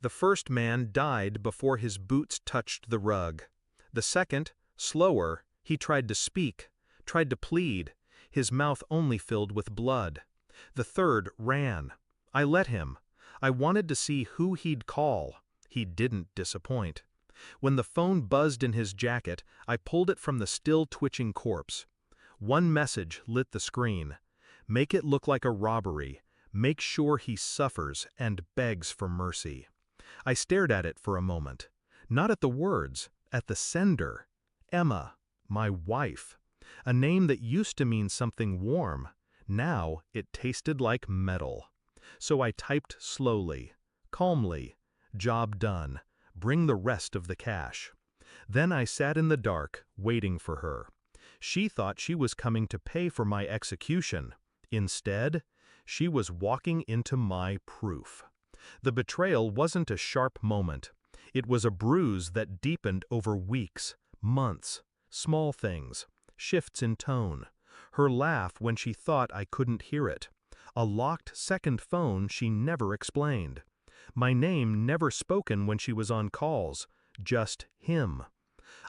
The first man died before his boots touched the rug. The second, slower, he tried to speak, tried to plead, his mouth only filled with blood. The third ran. I let him. I wanted to see who he'd call. He didn't disappoint. When the phone buzzed in his jacket, I pulled it from the still twitching corpse. One message lit the screen. Make it look like a robbery. Make sure he suffers and begs for mercy. I stared at it for a moment. Not at the words, at the sender. Emma, my wife. A name that used to mean something warm. Now it tasted like metal. So I typed slowly, calmly. Job done. Bring the rest of the cash. Then I sat in the dark, waiting for her. She thought she was coming to pay for my execution. Instead, she was walking into my proof. The betrayal wasn't a sharp moment. It was a bruise that deepened over weeks, months, small things, shifts in tone. Her laugh when she thought I couldn't hear it. A locked second phone she never explained. My name never spoken when she was on calls, just him.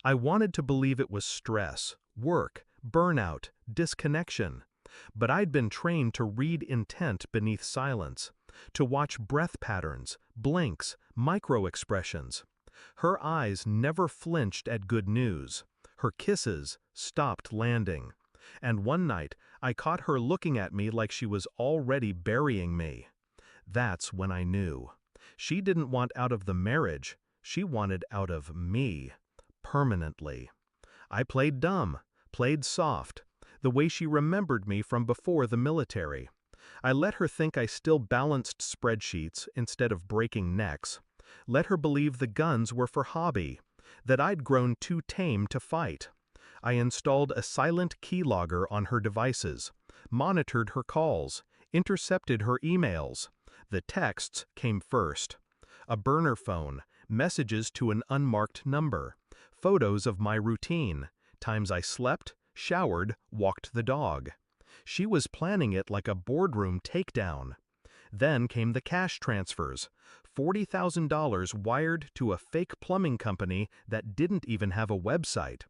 I wanted to believe it was stress, work, burnout, disconnection. But I'd been trained to read intent beneath silence, to watch breath patterns, blinks, micro-expressions. Her eyes never flinched at good news. Her kisses stopped landing. And one night, I caught her looking at me like she was already burying me. That's when I knew. She didn't want out of the marriage, she wanted out of me. Permanently. I played dumb, played soft, the way she remembered me from before the military. I let her think I still balanced spreadsheets instead of breaking necks. Let her believe the guns were for hobby, that I'd grown too tame to fight. I installed a silent keylogger on her devices, monitored her calls, intercepted her emails. The texts came first. A burner phone, messages to an unmarked number, photos of my routine, times I slept, showered, walked the dog. She was planning it like a boardroom takedown. Then came the cash transfers, $40,000 wired to a fake plumbing company that didn't even have a website.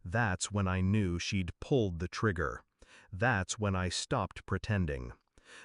That's when I knew she'd pulled the trigger. That's when I stopped pretending.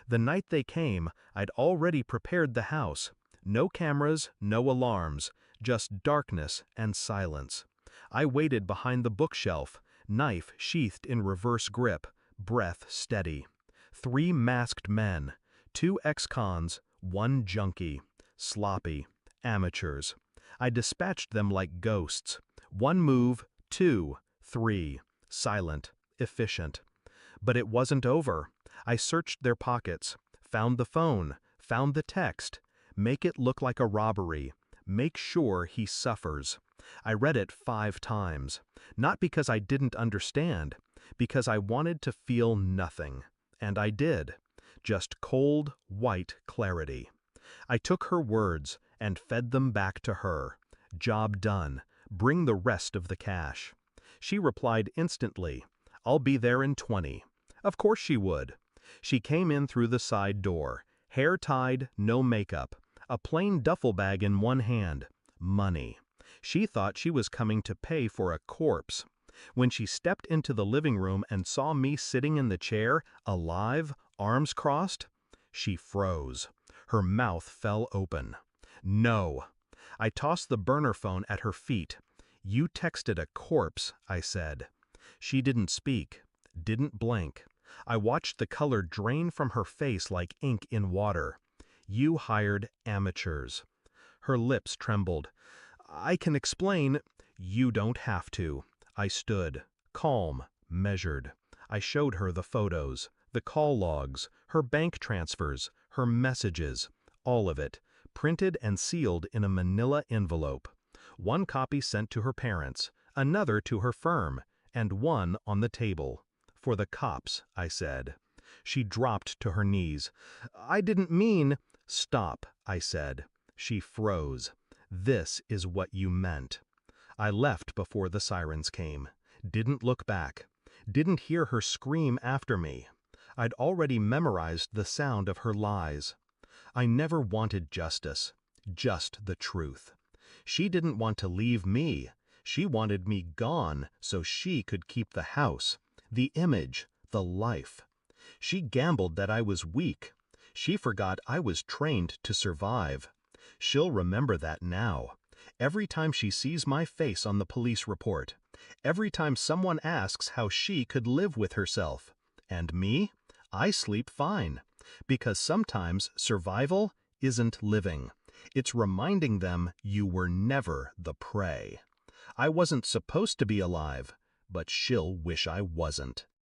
The night they came, I'd already prepared the house. No cameras, no alarms, just darkness and silence. I waited behind the bookshelf, knife sheathed in reverse grip, breath steady. 3 masked men, 2 ex-cons, 1 junkie, sloppy, amateurs. I dispatched them like ghosts. 1 move, 2, 3, silent, efficient. But it wasn't over. I searched their pockets, found the phone, found the text. Make it look like a robbery. Make sure he suffers. I read it 5 times. Not because I didn't understand, because I wanted to feel nothing. And I did. Just cold, white clarity. I took her words and fed them back to her. Job done. Bring the rest of the cash. She replied instantly, I'll be there in 20. Of course she would. She came in through the side door, hair tied, no makeup, a plain duffel bag in one hand. Money. She thought she was coming to pay for a corpse. When she stepped into the living room and saw me sitting in the chair, alive, arms crossed, she froze. Her mouth fell open. No. I tossed the burner phone at her feet. You texted a corpse, I said. She didn't speak, didn't blink. I watched the color drain from her face like ink in water. You hired amateurs. Her lips trembled. I can explain. You don't have to. I stood, calm, measured. I showed her the photos, the call logs, her bank transfers, her messages, all of it, printed and sealed in a manila envelope. 1 copy sent to her parents, another to her firm, and 1 on the table. For the cops, I said. She dropped to her knees. I didn't mean. Stop, I said. She froze. This is what you meant. I left before the sirens came. Didn't look back. Didn't hear her scream after me. I'd already memorized the sound of her lies. I never wanted justice. just the truth. She didn't want to leave me. She wanted me gone so she could keep the house, the image, the life. She gambled that I was weak. She forgot I was trained to survive. She'll remember that now. Every time she sees my face on the police report. Every time someone asks how she could live with herself. And me? I sleep fine. Because sometimes survival isn't living. It's reminding them you were never the prey. I wasn't supposed to be alive, but she'll wish I wasn't.